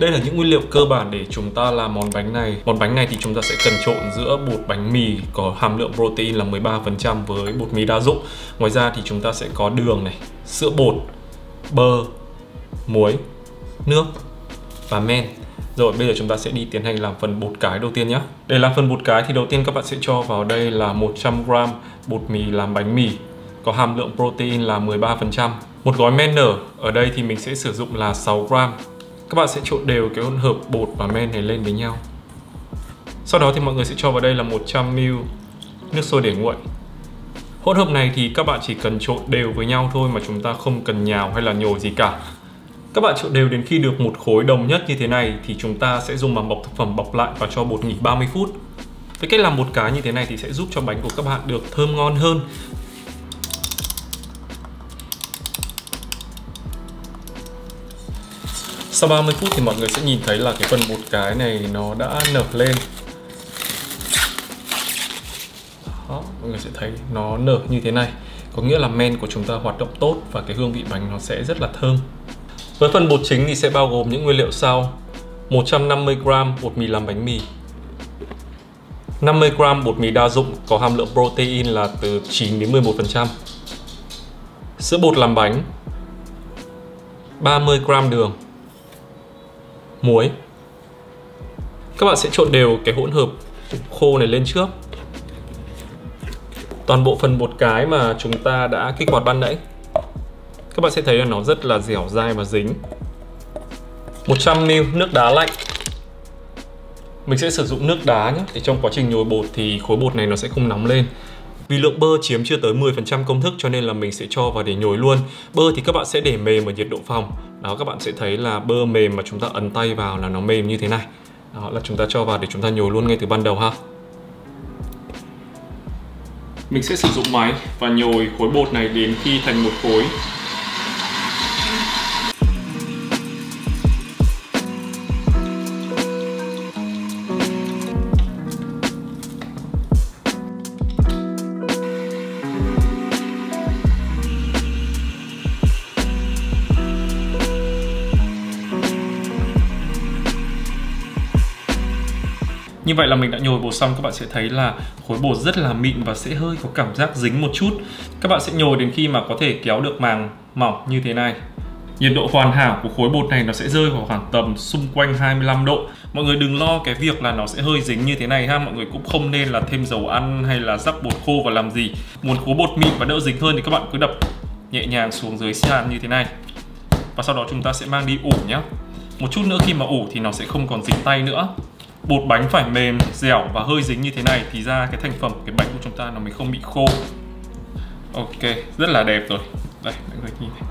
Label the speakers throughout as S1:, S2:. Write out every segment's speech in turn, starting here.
S1: Đây là những nguyên liệu cơ bản để chúng ta làm món bánh này. Món bánh này thì chúng ta sẽ cần trộn giữa bột bánh mì có hàm lượng protein là 13% với bột mì đa dụng. Ngoài ra thì chúng ta sẽ có đường này, sữa bột, bơ, muối, nước và men. Rồi bây giờ chúng ta sẽ đi tiến hành làm phần bột cái đầu tiên nhé. Để làm phần bột cái thì đầu tiên các bạn sẽ cho vào đây là 100g bột mì làm bánh mì có hàm lượng protein là 13%. Một gói men nở, ở đây thì mình sẽ sử dụng là 6g. Các bạn sẽ trộn đều cái hỗn hợp bột và men này lên với nhau. Sau đó thì mọi người sẽ cho vào đây là 100ml nước sôi để nguội. Hỗn hợp này thì các bạn chỉ cần trộn đều với nhau thôi mà chúng ta không cần nhào hay là nhồi gì cả. Các bạn trộn đều đến khi được một khối đồng nhất như thế này thì chúng ta sẽ dùng màng bọc thực phẩm bọc lại và cho bột nghỉ 30 phút. Với cách làm bột cái như thế này thì sẽ giúp cho bánh của các bạn được thơm ngon hơn. Sau 30 phút thì mọi người sẽ nhìn thấy là cái phần bột cái này nó đã nở lên. Đó, mọi người sẽ thấy nó nở như thế này. Có nghĩa là men của chúng ta hoạt động tốt và cái hương vị bánh nó sẽ rất là thơm. Với phần bột chính thì sẽ bao gồm những nguyên liệu sau: 150g bột mì làm bánh mì, 50g bột mì đa dụng có hàm lượng protein là từ 9 đến 11%, sữa bột làm bánh, 30g đường, muối. Các bạn sẽ trộn đều cái hỗn hợp khô này lên trước. Toàn bộ phần bột cái mà chúng ta đã kích hoạt ban nãy, các bạn sẽ thấy là nó rất là dẻo dai và dính. 100ml nước đá lạnh. Mình sẽ sử dụng nước đá nhé, để trong quá trình nhồi bột thì khối bột này nó sẽ không nóng lên. Vì lượng bơ chiếm chưa tới 10% công thức cho nên là mình sẽ cho vào để nhồi luôn. Bơ thì các bạn sẽ để mềm ở nhiệt độ phòng. Đó, các bạn sẽ thấy là bơ mềm mà chúng ta ấn tay vào là nó mềm như thế này. Đó là chúng ta cho vào để chúng ta nhồi luôn ngay từ ban đầu ha. Mình sẽ sử dụng máy và nhồi khối bột này đến khi thành một khối. Như vậy là mình đã nhồi bột xong, các bạn sẽ thấy là khối bột rất là mịn và sẽ hơi có cảm giác dính một chút. Các bạn sẽ nhồi đến khi mà có thể kéo được màng mỏng như thế này. Nhiệt độ hoàn hảo của khối bột này nó sẽ rơi vào khoảng tầm xung quanh 25 độ. Mọi người đừng lo cái việc là nó sẽ hơi dính như thế này ha. Mọi người cũng không nên là thêm dầu ăn hay là rắc bột khô vào làm gì. Muốn khối bột mịn và đỡ dính hơn thì các bạn cứ đập nhẹ nhàng xuống dưới sàn như thế này. Và sau đó chúng ta sẽ mang đi ủ nhé. Một chút nữa khi mà ủ thì nó sẽ không còn dính tay nữa. Bột bánh phải mềm, dẻo và hơi dính như thế này thì ra cái thành phẩm của cái bánh của chúng ta nó mới không bị khô. Ok, rất là đẹp rồi. Đây, mọi người nhìn này.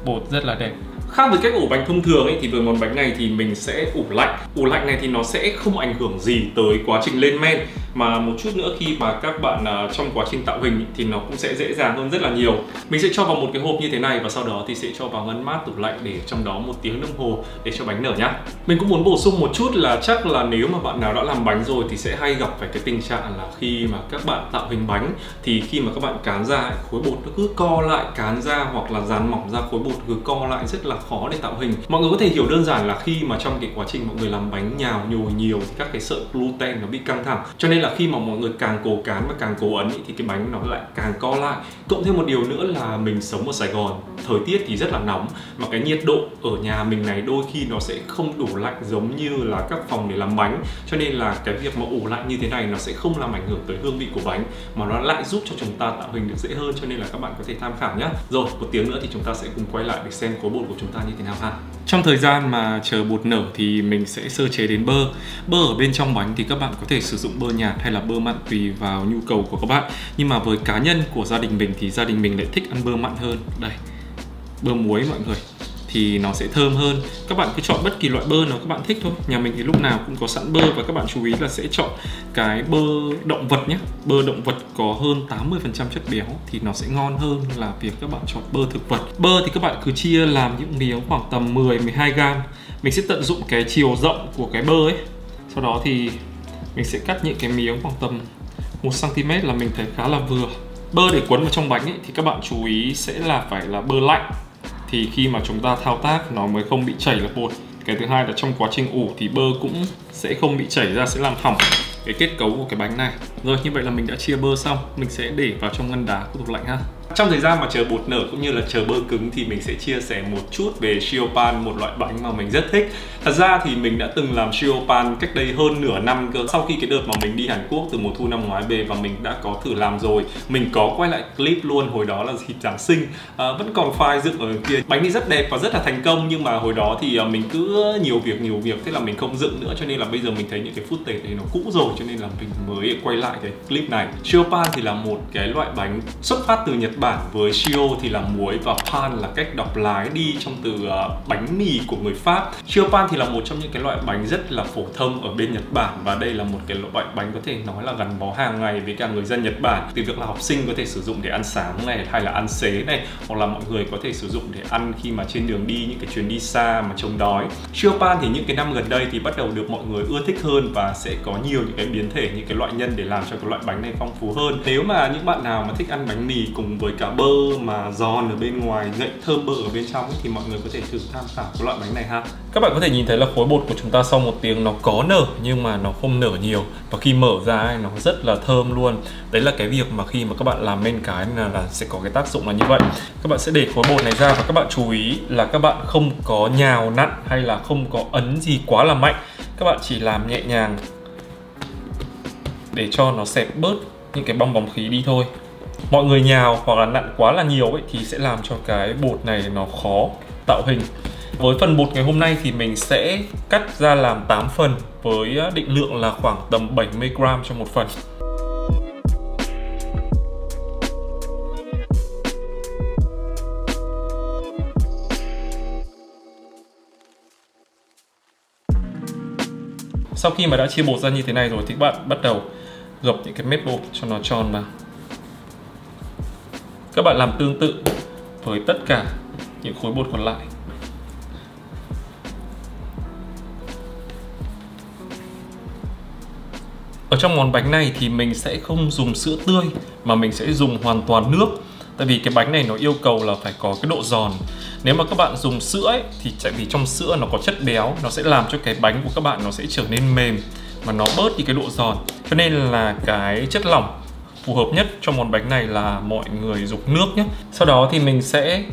S1: Bột rất là đẹp. Khác với cách ủ bánh thông thường ấy, thì với món bánh này thì mình sẽ ủ lạnh. Ủ lạnh này thì nó sẽ không ảnh hưởng gì tới quá trình lên men. Mà một chút nữa khi mà các bạn trong quá trình tạo hình thì nó cũng sẽ dễ dàng hơn rất là nhiều. Mình sẽ cho vào một cái hộp như thế này và sau đó thì sẽ cho vào ngăn mát tủ lạnh để trong đó 1 tiếng đồng hồ để cho bánh nở nhá. Mình cũng muốn bổ sung một chút là chắc là nếu mà bạn nào đã làm bánh rồi thì sẽ hay gặp phải cái tình trạng là khi mà các bạn tạo hình bánh thì khi mà các bạn cán ra khối bột nó cứ co lại, cán ra hoặc là dán mỏng ra khối bột cứ co lại, rất là khó để tạo hình. Mọi người có thể hiểu đơn giản là khi mà trong cái quá trình mọi người làm bánh nhào nhồi nhiều thì các cái sợi gluten nó bị căng thẳng, cho nên là khi mà mọi người càng cố cán và càng cố ấn thì cái bánh nó lại càng co lại. Cộng thêm một điều nữa là mình sống ở Sài Gòn, thời tiết thì rất là nóng mà cái nhiệt độ ở nhà mình này đôi khi nó sẽ không đủ lạnh giống như là các phòng để làm bánh, cho nên là cái việc mà ủ lạnh như thế này nó sẽ không làm ảnh hưởng tới hương vị của bánh mà nó lại giúp cho chúng ta tạo hình được dễ hơn, cho nên là các bạn có thể tham khảo nhé. Rồi, 1 tiếng nữa thì chúng ta sẽ cùng quay lại để xem khối bột của chúng ta như thế nào ha. Trong thời gian mà chờ bột nở thì mình sẽ sơ chế đến bơ. Bơ ở bên trong bánh thì các bạn có thể sử dụng bơ nhạt hay là bơ mặn tùy vào nhu cầu của các bạn. Nhưng mà với cá nhân của gia đình mình thì gia đình mình lại thích ăn bơ mặn hơn. Đây, bơ muối mọi người, thì nó sẽ thơm hơn. Các bạn cứ chọn bất kỳ loại bơ nào các bạn thích thôi. Nhà mình thì lúc nào cũng có sẵn bơ và các bạn chú ý là sẽ chọn cái bơ động vật nhé. Bơ động vật có hơn 80% chất béo thì nó sẽ ngon hơn là việc các bạn chọn bơ thực vật. Bơ thì các bạn cứ chia làm những miếng khoảng tầm 10-12 gram. Mình sẽ tận dụng cái chiều rộng của cái bơ ấy. Sau đó thì mình sẽ cắt những cái miếng khoảng tầm 1 cm là mình thấy khá là vừa. Bơ để cuốn vào trong bánh ấy, thì các bạn chú ý sẽ là phải là bơ lạnh. Thì khi mà chúng ta thao tác nó mới không bị chảy là bột. Cái thứ hai là trong quá trình ủ thì bơ cũng sẽ không bị chảy ra, sẽ làm hỏng cái kết cấu của cái bánh này. Rồi, như vậy là mình đã chia bơ xong, mình sẽ để vào trong ngăn đá của tủ lạnh ha. Trong thời gian mà chờ bột nở cũng như là chờ bơ cứng thì mình sẽ chia sẻ một chút về Siopan, một loại bánh mà mình rất thích. Thật ra thì mình đã từng làm Siopan cách đây hơn nửa năm cơ. Sau khi cái đợt mà mình đi Hàn Quốc từ mùa thu năm ngoái về, và mình đã có thử làm rồi. Mình có quay lại clip luôn, hồi đó là dịp Giáng sinh, vẫn còn file dựng ở kia. Bánh thì rất đẹp và rất là thành công, nhưng mà hồi đó thì mình cứ nhiều việc, thế là mình không dựng nữa, cho nên là bây giờ mình thấy những cái footage thì nó cũ rồi, cho nên là mình mới quay lại cái clip này. Siopan thì là một cái loại bánh xuất phát từ Nhật Bản, với shio thì là muối và pan là cách đọc lái đi trong từ bánh mì của người Pháp. Siopan thì là một trong những cái loại bánh rất là phổ thông ở bên Nhật Bản, và đây là một cái loại bánh có thể nói là gắn bó hàng ngày với cả người dân Nhật Bản. Từ việc là học sinh có thể sử dụng để ăn sáng này, hay là ăn xế này, hoặc là mọi người có thể sử dụng để ăn khi mà trên đường đi những cái chuyến đi xa mà chống đói. Siopan thì những cái năm gần đây thì bắt đầu được mọi người ưa thích hơn, và sẽ có nhiều những cái biến thể, những cái loại nhân để làm cho cái loại bánh này phong phú hơn. Nếu mà những bạn nào mà thích ăn bánh mì cùng với cả bơ mà giòn ở bên ngoài, ngậy thơm bơ ở bên trong ấy, thì mọi người có thể thử tham khảo cái loại bánh này ha. Các bạn có thể nhìn thấy là khối bột của chúng ta sau một tiếng nó có nở, nhưng mà nó không nở nhiều, và khi mở ra ấy, nó rất là thơm luôn. Đấy là cái việc mà khi mà các bạn làm men cái là sẽ có cái tác dụng là như vậy. Các bạn sẽ để khối bột này ra, và các bạn chú ý là các bạn không có nhào nặn hay là không có ấn gì quá là mạnh. Các bạn chỉ làm nhẹ nhàng để cho nó xẹp bớt những cái bong khí đi thôi. Mọi người nhào hoặc là nặn quá là nhiều ấy thì sẽ làm cho cái bột này nó khó tạo hình. Với phần bột ngày hôm nay thì mình sẽ cắt ra làm 8 phần với định lượng là khoảng tầm 70 gram cho một phần. Sau khi mà đã chia bột ra như thế này rồi thì các bạn bắt đầu gập những cái mép bột cho nó tròn vào. Các bạn làm tương tự với tất cả những khối bột còn lại. Ở trong món bánh này thì mình sẽ không dùng sữa tươi, mà mình sẽ dùng hoàn toàn nước. Tại vì cái bánh này nó yêu cầu là phải có cái độ giòn. Nếu mà các bạn dùng sữa ấy, thì tại vì trong sữa nó có chất béo, nó sẽ làm cho cái bánh của các bạn nó sẽ trở nên mềm, mà nó bớt đi cái độ giòn. Cho nên là cái chất lỏng phù hợp nhất cho món bánh này là mọi người dùng nước nhé. Sau đó thì mình sẽ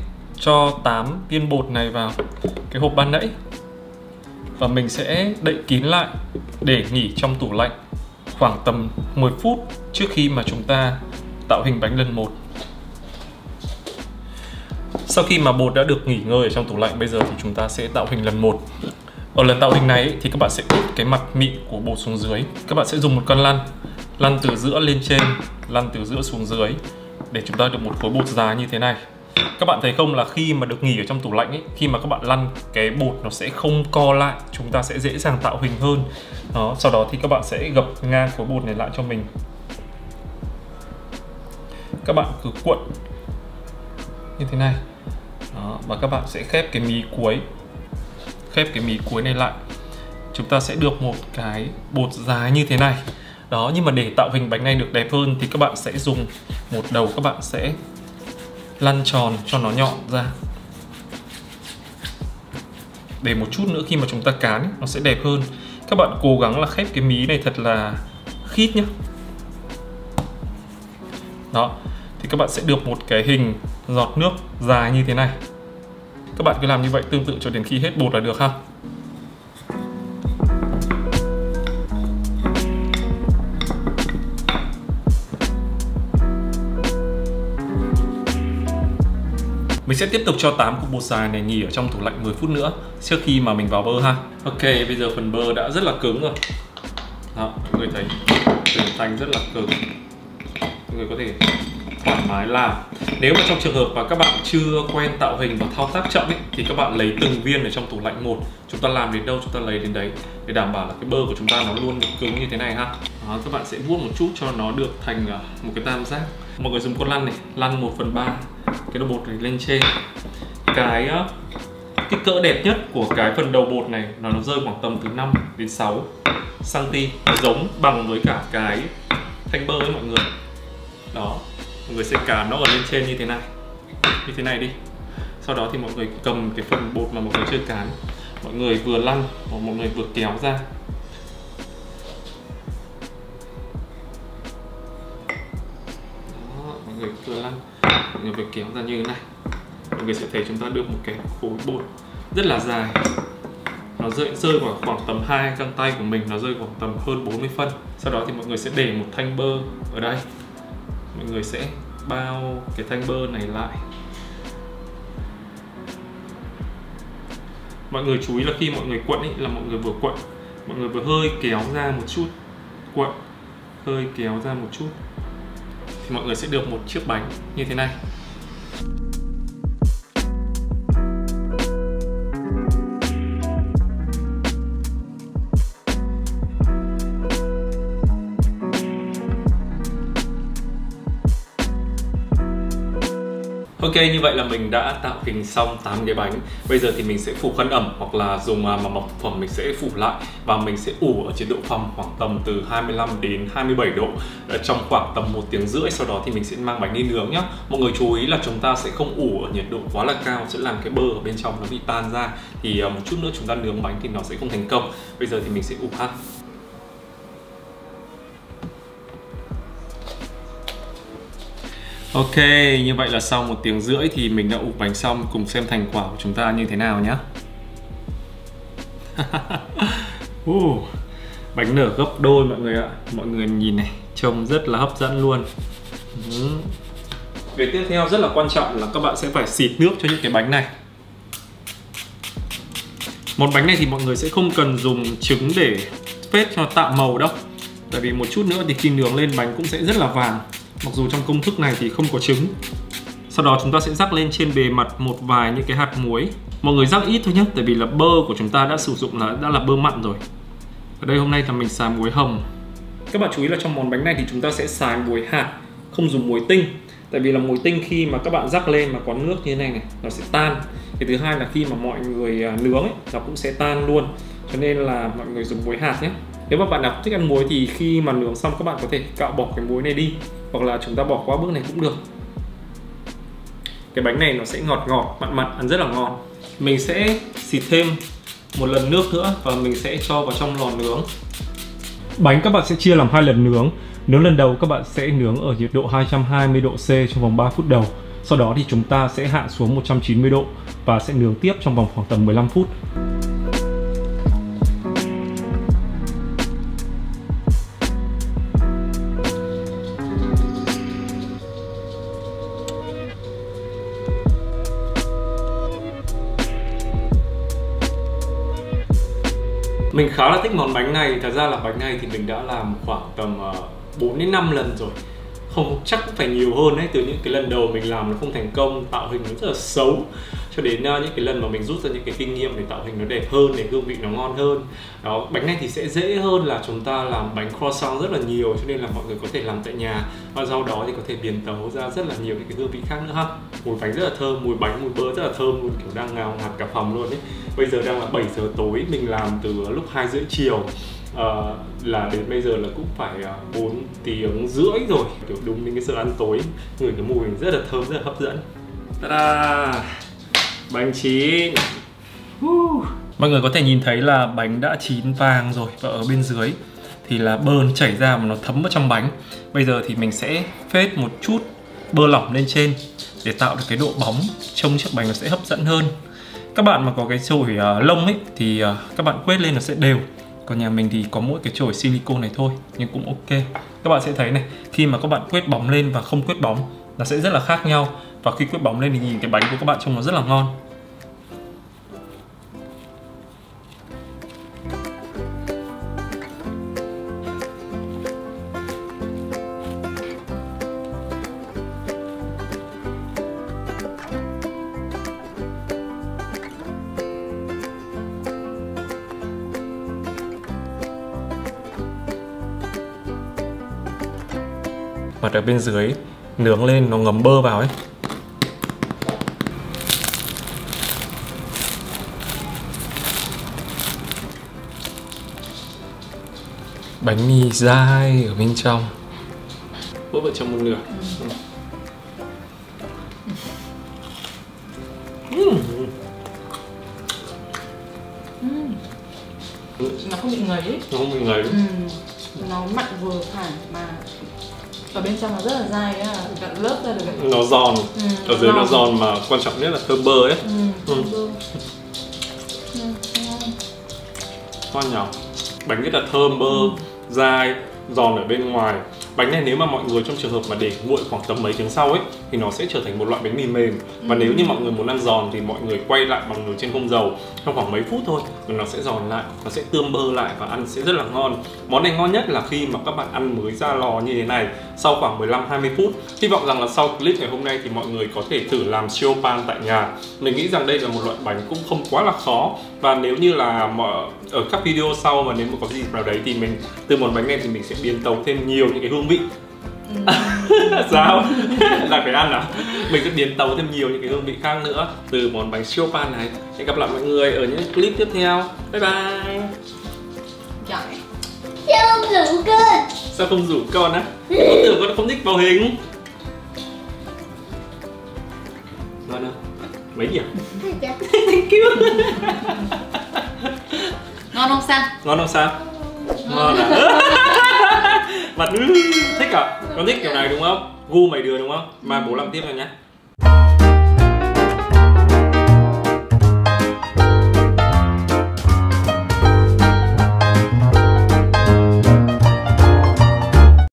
S1: cho 8 viên bột này vào cái hộp ban nãy, và mình sẽ đậy kín lại để nghỉ trong tủ lạnh khoảng tầm 10 phút trước khi mà chúng ta tạo hình bánh lần 1. Sau khi mà bột đã được nghỉ ngơi ở trong tủ lạnh, bây giờ thì chúng ta sẽ tạo hình lần 1. Ở lần tạo hình này thì các bạn sẽ úp cái mặt mịn của bột xuống dưới. Các bạn sẽ dùng một con lăn từ giữa lên trên, lăn từ giữa xuống dưới để chúng ta được một khối bột dài như thế này. Các bạn thấy không, là khi mà được nghỉ ở trong tủ lạnh ấy, khi mà các bạn lăn cái bột nó sẽ không co lại, chúng ta sẽ dễ dàng tạo hình hơn. Đó, sau đó thì các bạn sẽ gập ngang khối bột này lại cho mình. Các bạn cứ cuộn như thế này. Đó, và các bạn sẽ khép cái mí cuối. Khép cái mí cuối này lại. Chúng ta sẽ được một cái bột dài như thế này. Đó, nhưng mà để tạo hình bánh này được đẹp hơn thì các bạn sẽ dùng một đầu, các bạn sẽ lăn tròn cho nó nhọn ra. Để một chút nữa khi mà chúng ta cán ấy, nó sẽ đẹp hơn. Các bạn cố gắng là khép cái mí này thật là khít nhé. Đó, thì các bạn sẽ được một cái hình giọt nước dài như thế này. Các bạn cứ làm như vậy tương tự cho đến khi hết bột là được ha. Mình sẽ tiếp tục cho 8 cục bột dài này nghỉ ở trong tủ lạnh 10 phút nữa trước khi mà mình vào bơ ha. Ok, bây giờ phần bơ đã rất là cứng rồi. Đó, mọi người thấy trưởng thành rất là cứng. Mọi người có thể thoải mái làm. Nếu mà trong trường hợp mà các bạn chưa quen tạo hình và thao tác chậm ấy, thì các bạn lấy từng viên ở trong tủ lạnh một. Chúng ta làm đến đâu chúng ta lấy đến đấy, để đảm bảo là cái bơ của chúng ta nó luôn được cứng như thế này ha. Đó, các bạn sẽ vuốt một chút cho nó được thành một cái tam giác. Mọi người dùng con lăn này, lăn 1/3 cái đầu bột này lên trên. Cái kích cỡ đẹp nhất của cái phần đầu bột này nó rơi khoảng tầm từ 5 đến 6 cm, nó giống bằng với cả cái thanh bơ ấy mọi người. Đó, mọi người sẽ cán nó ở lên trên như thế này đi. Sau đó thì mọi người cầm cái phần bột mà mọi người chưa cán, mọi người vừa lăn hoặc mọi người vừa kéo ra. Đó, mọi người vừa lăn, mọi người vừa kéo ra như thế này. Mọi người sẽ thấy chúng ta được một cái khối bột rất là dài. Nó rơi vào khoảng tầm 2 găng tay của mình, nó rơi khoảng tầm hơn 40 phân. Sau đó thì mọi người sẽ để một thanh bơ ở đây. Mọi người sẽ bao cái thanh bơ này lại. Mọi người chú ý là khi mọi người quận ấy, là mọi người vừa quận, mọi người vừa hơi kéo ra một chút, quận, hơi kéo ra một chút, thì mọi người sẽ được một chiếc bánh như thế này. Ok, như vậy là mình đã tạo hình xong 8 cái bánh. Bây giờ thì mình sẽ phủ khăn ẩm hoặc là dùng màng bọc thực phẩm mình sẽ phủ lại. Và mình sẽ ủ ở nhiệt độ phòng khoảng tầm từ 25 đến 27 độ trong khoảng tầm 1 tiếng rưỡi. Sau đó thì mình sẽ mang bánh đi nướng nhé. Mọi người chú ý là chúng ta sẽ không ủ ở nhiệt độ quá là cao, sẽ làm cái bơ ở bên trong nó bị tan ra. Thì một chút nữa chúng ta nướng bánh thì nó sẽ không thành công. Bây giờ thì mình sẽ ủ ha. Ok, như vậy là sau 1 tiếng rưỡi thì mình đã ủ bánh xong. Cùng xem thành quả của chúng ta như thế nào nhé. Bánh nở gấp đôi mọi người ạ. Mọi người nhìn này, trông rất là hấp dẫn luôn. Việc tiếp theo rất là quan trọng là các bạn sẽ phải xịt nước cho những cái bánh này. Một bánh này thì mọi người sẽ không cần dùng trứng để phết cho tạo màu đâu. Tại vì một chút nữa thì khi nướng lên bánh cũng sẽ rất là vàng. Mặc dù trong công thức này thì không có trứng. Sau đó chúng ta sẽ rắc lên trên bề mặt một vài những cái hạt muối. Mọi người rắc ít thôi nhé, tại vì là bơ của chúng ta đã sử dụng đã là bơ mặn rồi. Ở đây hôm nay là mình xài muối hồng. Các bạn chú ý là trong món bánh này thì chúng ta sẽ xài muối hạt, không dùng muối tinh. Tại vì là muối tinh khi mà các bạn rắc lên mà có nước như thế này nó sẽ tan. Cái thứ hai là khi mà mọi người nướng ấy, nó cũng sẽ tan luôn. Cho nên là mọi người dùng muối hạt nhé. Nếu mà bạn nào thích ăn muối thì khi mà nướng xong các bạn có thể cạo bỏ cái muối này đi, hoặc là chúng ta bỏ qua bước này cũng được. Cái bánh này nó sẽ ngọt ngọt, mặn mặn, ăn rất là ngon. Mình sẽ xịt thêm một lần nước nữa và mình sẽ cho vào trong lò nướng. Bánh các bạn sẽ chia làm 2 lần nướng. Nướng lần đầu các bạn sẽ nướng ở nhiệt độ 220 độ C trong vòng 3 phút đầu. Sau đó thì chúng ta sẽ hạ xuống 190 độ và sẽ nướng tiếp trong vòng khoảng tầm 15 phút. Mình khá là thích món bánh này. Thật ra là bánh này thì mình đã làm khoảng tầm 4 đến 5 lần rồi. Không, chắc cũng phải nhiều hơn đấy. Từ những cái lần đầu mình làm nó không thành công, tạo hình nó rất là xấu, cho đến những cái lần mà mình rút ra những cái kinh nghiệm để tạo hình nó đẹp hơn, để hương vị nó ngon hơn. Đó, bánh này thì sẽ dễ hơn là chúng ta làm bánh croissant rất là nhiều, cho nên là mọi người có thể làm tại nhà và sau đó thì có thể biến tấu ra rất là nhiều những cái hương vị khác nữa ha. Mùi bánh rất là thơm, mùi bánh, mùi bơ rất là thơm luôn, kiểu đang ngào ngạt cả phòng luôn đấy. Bây giờ đang là 7 giờ tối, mình làm từ lúc 2 rưỡi chiều. Là đến bây giờ là cũng phải 4 tiếng rưỡi rồi, kiểu đúng đến cái giờ ăn tối, ngửi cái mùi rất là thơm, rất là hấp dẫn. Ta-da! Bánh chín. Mọi người có thể nhìn thấy là bánh đã chín vàng rồi, và ở bên dưới thì là bơ nó chảy ra và nó thấm vào trong bánh. Bây giờ thì mình sẽ phết một chút bơ lỏng lên trên để tạo được cái độ bóng, trông chiếc bánh nó sẽ hấp dẫn hơn. Các bạn mà có cái chổi lông ấy thì các bạn quét lên nó sẽ đều. Còn nhà mình thì có mỗi cái chổi silicone này thôi, nhưng cũng ok. Các bạn sẽ thấy này, khi mà các bạn quét bóng lên và không quét bóng nó sẽ rất là khác nhau. Và khi quét bóng lên thì nhìn cái bánh của các bạn trông nó rất là ngon. Mặt ở bên dưới nướng lên nó ngấm bơ vào ấy. Bánh mì dai ở bên trong. Mỗi vợ chồng một nửa.
S2: Nó không bị ngấy ấy.
S1: Nó không bị ngấy.
S2: Nó mặn vừa phải mà ở bên trong nó rất là dai á, gặn lớp ra được ấy.
S1: Nó giòn, ở dưới nó giòn mà quan trọng nhất là thơm bơ ấy.
S2: Thơm bơ.
S1: Ngon nhỉ? Bánh rất là thơm bơ, dai, giòn ở bên ngoài. Bánh này nếu mà mọi người trong trường hợp mà để nguội khoảng tầm mấy tiếng sau ấy thì nó sẽ trở thành một loại bánh mì mềm. Và nếu như mọi người muốn ăn giòn thì mọi người quay lại bằng nồi chiên không dầu trong khoảng mấy phút thôi, rồi nó sẽ giòn lại, nó sẽ tươm bơ lại và ăn sẽ rất là ngon. Món này ngon nhất là khi mà các bạn ăn mới ra lò như thế này sau khoảng 15-20 phút. Hy vọng rằng là sau clip ngày hôm nay thì mọi người có thể thử làm siêu pan tại nhà. Mình nghĩ rằng đây là một loại bánh cũng không quá là khó. Và nếu như là ở các video sau mà nếu mà có gì vào đấy thì mình từ món bánh này thì mình sẽ biến tấu thêm nhiều những cái hương vị. Sao? Là phải ăn à? Mình sẽ biến tấu thêm nhiều những cái hương vị khác nữa từ món bánh siêu pan này. Hẹn gặp lại mọi người ở những clip tiếp theo. Bye bye.
S2: Giỏi.
S3: Sao không rủ con?
S1: Sao không rủ con á? Con tưởng con không thích vào hình. Ngon không? Mấy điểm? Thank you.
S2: Ngon không Sam?
S1: Ngon không sao? Ngon à? Mặt thích à? Con thích kiểu này đúng không? Gu mày đưa đúng không? Mai bố làm tiếp rồi nhá.